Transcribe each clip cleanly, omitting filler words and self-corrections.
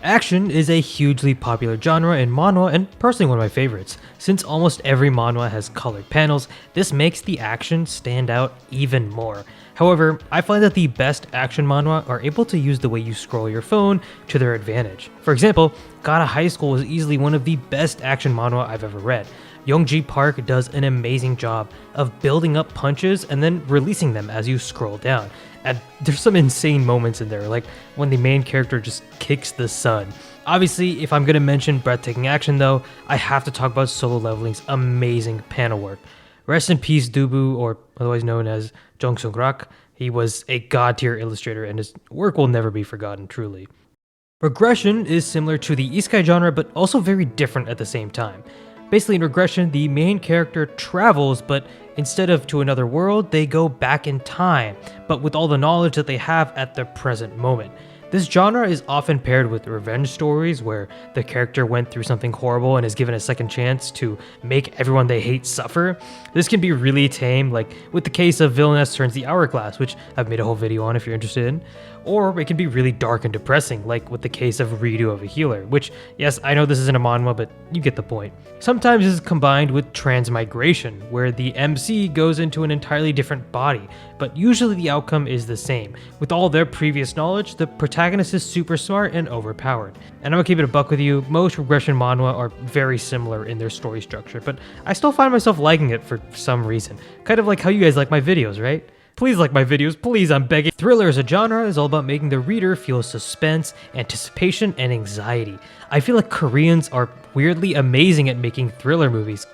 Action is a hugely popular genre in manhwa and personally one of my favorites. Since almost every manhwa has colored panels, this makes the action stand out even more. However, I find that the best action manhwa are able to use the way you scroll your phone to their advantage. For example, Gata High School is easily one of the best action manhwa I've ever read. Youngji Park does an amazing job of building up punches and then releasing them as you scroll down. And there's some insane moments in there, like when the main character just kicks the sun. Obviously, if I'm gonna mention breathtaking action though, I have to talk about Solo Leveling's amazing panel work. Rest in peace Dubu, or otherwise known as Jung Sung Rak. He was a god tier illustrator and his work will never be forgotten, truly. Regression is similar to the isekai genre, but also very different at the same time. Basically, in Regression, the main character travels, but instead of to another world, they go back in time, but with all the knowledge that they have at the present moment. This genre is often paired with revenge stories where the character went through something horrible and is given a second chance to make everyone they hate suffer. This can be really tame, like with the case of Villainess Turns the Hourglass, which I've made a whole video on if you're interested in. Or it can be really dark and depressing, like with the case of Redo of a Healer, which, yes, I know this isn't a manhwa, but you get the point. Sometimes this is combined with transmigration, where the MC goes into an entirely different body, but usually the outcome is the same. With all their previous knowledge, the protagonist is super smart and overpowered. And I'm gonna keep it a buck with you, most Regression manhwa are very similar in their story structure, but I still find myself liking it for some reason. Kind of like how you guys like my videos, right? Please like my videos, please, I'm begging. Thriller as a genre is all about making the reader feel suspense, anticipation, and anxiety. I feel like Koreans are weirdly amazing at making thriller movies.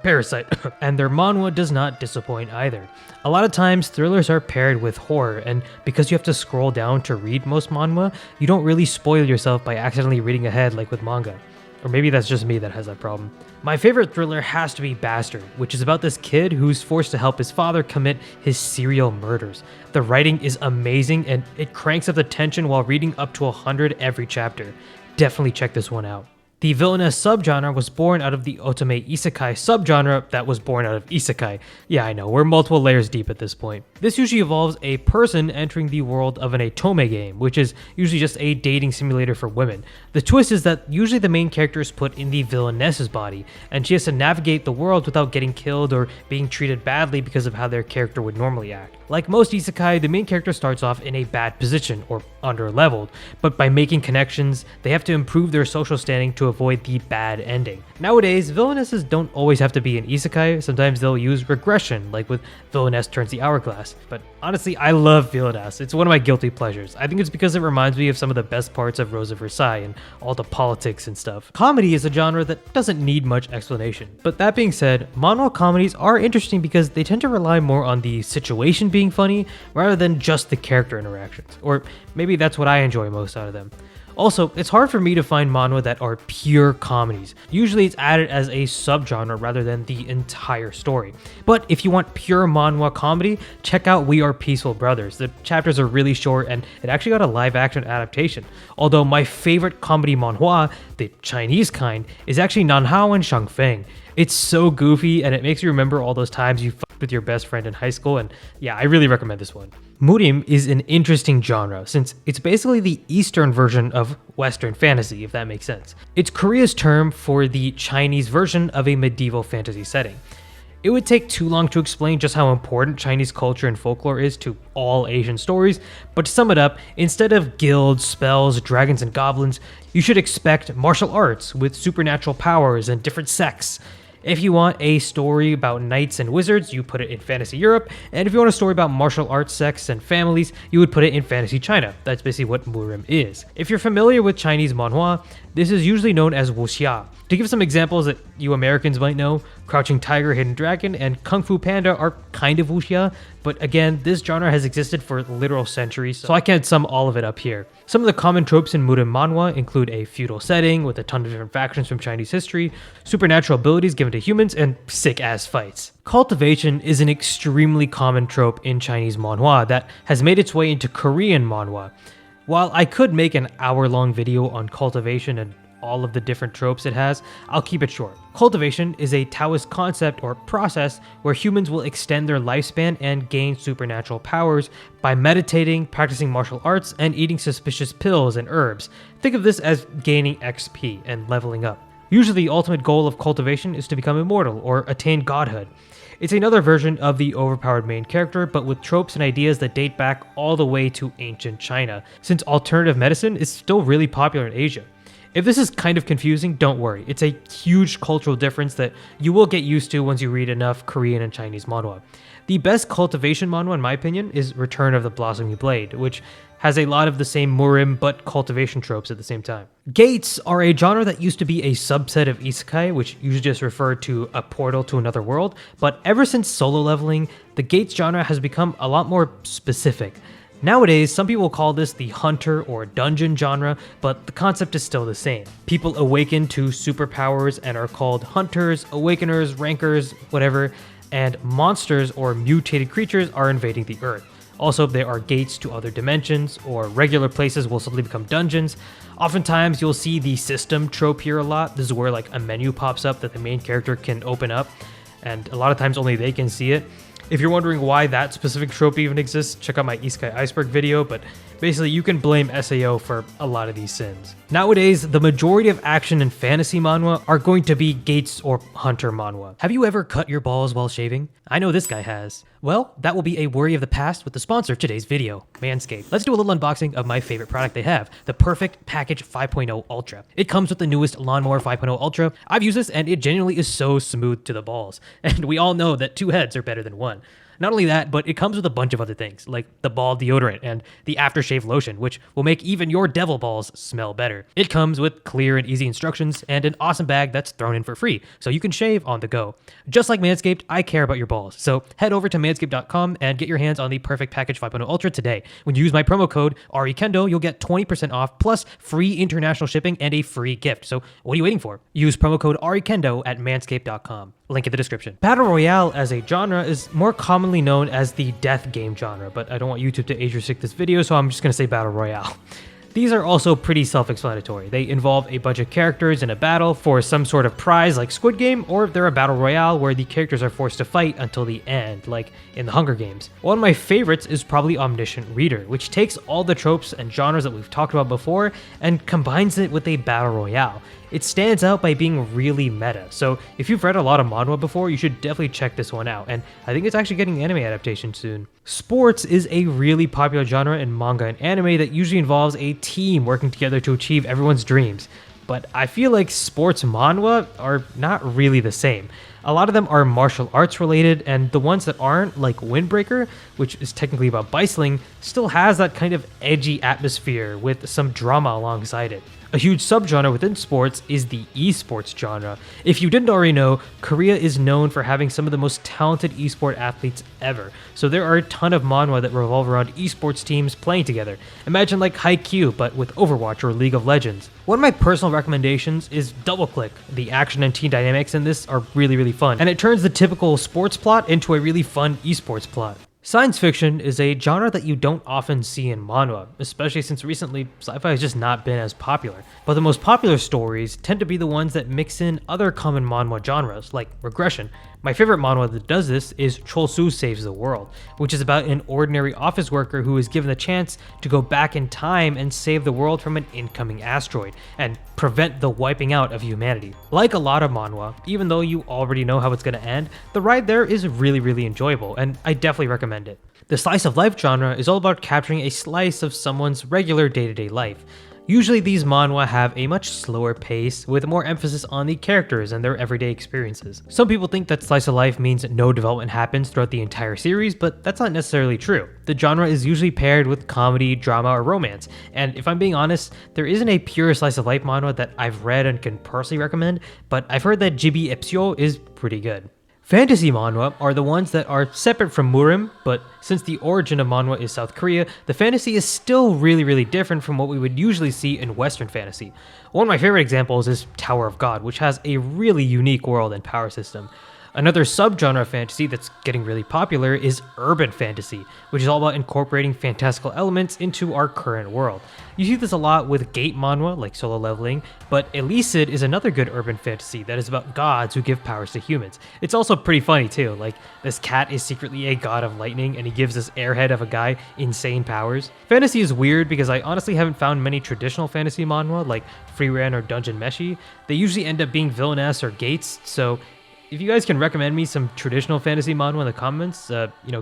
Parasite. And their manhwa does not disappoint either. A lot of times, thrillers are paired with horror, and because you have to scroll down to read most manhwa, you don't really spoil yourself by accidentally reading ahead like with manga. Or maybe that's just me that has that problem. My favorite thriller has to be Bastard, which is about this kid who's forced to help his father commit his serial murders. The writing is amazing and it cranks up the tension while reading up to 100 every chapter. Definitely check this one out. The Villainess subgenre was born out of the otome isekai subgenre that was born out of isekai. Yeah, I know, we're multiple layers deep at this point. This usually involves a person entering the world of an otome game, which is usually just a dating simulator for women. The twist is that usually the main character is put in the villainess's body, and she has to navigate the world without getting killed or being treated badly because of how their character would normally act. Like most isekai, the main character starts off in a bad position, or under-leveled, but by making connections, they have to improve their social standing to avoid the bad ending. Nowadays, villainesses don't always have to be an isekai, sometimes they'll use regression, like with Villainess Turns the Hourglass. But honestly, I love Villainess, it's one of my guilty pleasures. I think it's because it reminds me of some of the best parts of Rose of Versailles and all the politics and stuff. Comedy is a genre that doesn't need much explanation. But that being said, manhwa comedies are interesting because they tend to rely more on the situation being funny rather than just the character interactions. Or maybe that's what I enjoy most out of them. Also, it's hard for me to find manhwa that are pure comedies. Usually it's added as a subgenre rather than the entire story. But if you want pure manhwa comedy, check out We Are Peaceful Brothers. The chapters are really short and it actually got a live action adaptation. Although my favorite comedy manhwa, the Chinese kind, is actually Nanhao and Shangfeng. It's so goofy and it makes you remember all those times you fucked with your best friend in high school, and yeah, I really recommend this one. Murim is an interesting genre since it's basically the Eastern version of Western fantasy, if that makes sense. It's Korea's term for the Chinese version of a medieval fantasy setting. It would take too long to explain just how important Chinese culture and folklore is to all Asian stories, but to sum it up, instead of guilds, spells, dragons, and goblins, you should expect martial arts with supernatural powers and different sects. If you want a story about knights and wizards, you put it in Fantasy Europe, and if you want a story about martial arts sects and families, you would put it in Fantasy China. That's basically what Murim is. If you're familiar with Chinese manhwa, this is usually known as wuxia. To give some examples that you Americans might know, Crouching Tiger, Hidden Dragon, and Kung Fu Panda are kind of wuxia, but again, this genre has existed for literal centuries, so I can't sum all of it up here. Some of the common tropes in Murim manhwa include a feudal setting with a ton of different factions from Chinese history, supernatural abilities given to humans, and sick-ass fights. Cultivation is an extremely common trope in Chinese manhwa that has made its way into Korean manhwa. While I could make an hour-long video on cultivation and all of the different tropes it has, I'll keep it short. Cultivation is a Taoist concept or process where humans will extend their lifespan and gain supernatural powers by meditating, practicing martial arts, and eating suspicious pills and herbs. Think of this as gaining XP and leveling up. Usually the ultimate goal of cultivation is to become immortal or attain godhood. It's another version of the overpowered main character, but with tropes and ideas that date back all the way to ancient China, since alternative medicine is still really popular in Asia. If this is kind of confusing, don't worry. It's a huge cultural difference that you will get used to once you read enough Korean and Chinese manhwa. The best cultivation manhwa, in my opinion, is Return of the Blossoming Blade, which has a lot of the same Murim but cultivation tropes at the same time. Gates are a genre that used to be a subset of isekai, which usually just referred to a portal to another world, but ever since solo leveling, the Gates genre has become a lot more specific. Nowadays, some people call this the hunter or dungeon genre, but the concept is still the same. People awaken to superpowers and are called hunters, awakeners, rankers, whatever, and monsters or mutated creatures are invading the earth. Also, there are gates to other dimensions, or regular places will suddenly become dungeons. Oftentimes, you'll see the system trope here a lot. This is where like a menu pops up that the main character can open up, and a lot of times only they can see it. If you're wondering why that specific trope even exists, check out my Isekai Iceberg video, but basically you can blame SAO for a lot of these sins. Nowadays, the majority of action and fantasy manhwa are going to be Gates or Hunter manhwa. Have you ever cut your balls while shaving? I know this guy has. Well, that will be a worry of the past with the sponsor of today's video, Manscaped. Let's do a little unboxing of my favorite product they have, the Perfect Package 5.0 Ultra. It comes with the newest Lawnmower 5.0 Ultra. I've used this and it genuinely is so smooth to the balls. And we all know that 2 heads are better than 1. Not only that, but it comes with a bunch of other things, like the ball deodorant and the aftershave lotion, which will make even your devil balls smell better. It comes with clear and easy instructions and an awesome bag that's thrown in for free, so you can shave on the go. Just like Manscaped, I care about your balls, so head over to manscaped.com and get your hands on the Perfect Package 5.0 Ultra today. When you use my promo code REKENDO, you'll get 20% off plus free international shipping and a free gift. So what are you waiting for? Use promo code REKENDO at manscaped.com. Link in the description. Battle Royale as a genre is more commonly known as the death game genre, but I don't want YouTube to age restrict this video, so I'm just going to say Battle Royale. These are also pretty self-explanatory. They involve a bunch of characters in a battle for some sort of prize like Squid Game, or they're a battle royale where the characters are forced to fight until the end, like in the Hunger Games. One of my favorites is probably Omniscient Reader, which takes all the tropes and genres that we've talked about before and combines it with a battle royale. It stands out by being really meta, so if you've read a lot of manhwa before, you should definitely check this one out, and I think it's actually getting anime adaptation soon. Sports is a really popular genre in manga and anime that usually involves a team working together to achieve everyone's dreams, but I feel like sports manhwa are not really the same. A lot of them are martial arts related, and the ones that aren't, like Windbreaker, which is technically about bicycling, still has that kind of edgy atmosphere with some drama alongside it. A huge subgenre within sports is the esports genre. If you didn't already know, Korea is known for having some of the most talented esport athletes ever. So there are a ton of manhwa that revolve around esports teams playing together. Imagine like Haikyuu, but with Overwatch or League of Legends. One of my personal recommendations is Double Click. The action and team dynamics in this are really fun, and it turns the typical sports plot into a really fun esports plot. Science fiction is a genre that you don't often see in manhwa, especially since recently sci-fi has just not been as popular. But the most popular stories tend to be the ones that mix in other common manhwa genres, like Regression. My favorite manhwa that does this is Cholsu Saves the World, which is about an ordinary office worker who is given the chance to go back in time and save the world from an incoming asteroid, and prevent the wiping out of humanity. Like a lot of manhwa, even though you already know how it's going to end, the ride there is really enjoyable, and I definitely recommend it. The slice of life genre is all about capturing a slice of someone's regular day-to-day life. Usually these manhwa have a much slower pace, with more emphasis on the characters and their everyday experiences. Some people think that slice of life means no development happens throughout the entire series, but that's not necessarily true. The genre is usually paired with comedy, drama, or romance, and if I'm being honest, there isn't a pure slice of life manhwa that I've read and can personally recommend, but I've heard that Jibi Epsyo is pretty good. Fantasy manhwa are the ones that are separate from Murim, but since the origin of manhwa is South Korea, the fantasy is still really different from what we would usually see in Western fantasy. One of my favorite examples is Tower of God, which has a really unique world and power system. Another subgenre of fantasy that's getting really popular is urban fantasy, which is all about incorporating fantastical elements into our current world. You see this a lot with gate manhwa like Solo Leveling, but Elicit is another good urban fantasy that is about gods who give powers to humans. It's also pretty funny too, like this cat is secretly a god of lightning and he gives this airhead of a guy insane powers. Fantasy is weird because I honestly haven't found many traditional fantasy manhwa like Freeran or Dungeon Meshi. They usually end up being Villainess or Gates, so if you guys can recommend me some traditional fantasy manhwa in the comments,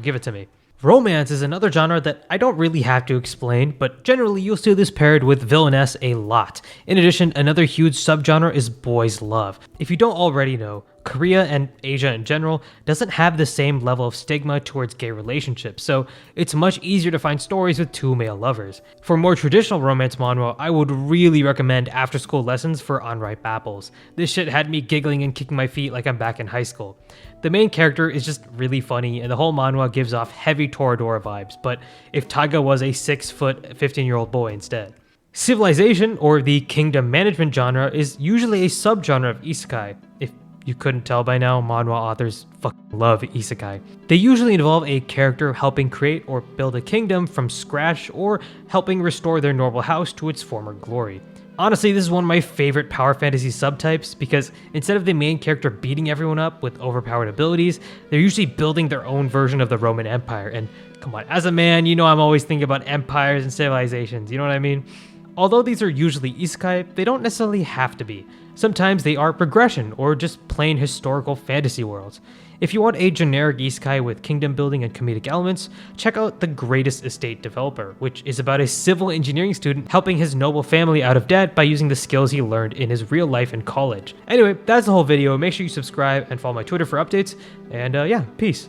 give it to me. Romance is another genre that I don't really have to explain, but generally you'll see this paired with Villainess a lot. In addition, another huge subgenre is boys love. If you don't already know, Korea and Asia in general doesn't have the same level of stigma towards gay relationships, so it's much easier to find stories with two male lovers. For more traditional romance manhwa, I would really recommend After School Lessons for Unripe Apples. This shit had me giggling and kicking my feet like I'm back in high school. The main character is just really funny, and the whole manhwa gives off heavy Toradora vibes, but if Taiga was a 6-foot, 15-year-old boy instead. Civilization, or the kingdom management genre, is usually a subgenre of isekai. If you couldn't tell by now, manhwa authors fucking love isekai. They usually involve a character helping create or build a kingdom from scratch or helping restore their normal house to its former glory. Honestly, this is one of my favorite power fantasy subtypes because instead of the main character beating everyone up with overpowered abilities, they're usually building their own version of the Roman Empire. And come on, as a man, you know I'm always thinking about empires and civilizations, you know what I mean? Although these are usually isekai, they don't necessarily have to be. Sometimes they are regression or just plain historical fantasy worlds. If you want a generic isekai with kingdom building and comedic elements, check out The Greatest Estate Developer, which is about a civil engineering student helping his noble family out of debt by using the skills he learned in his real life in college. Anyway, that's the whole video. Make sure you subscribe and follow my Twitter for updates, and peace.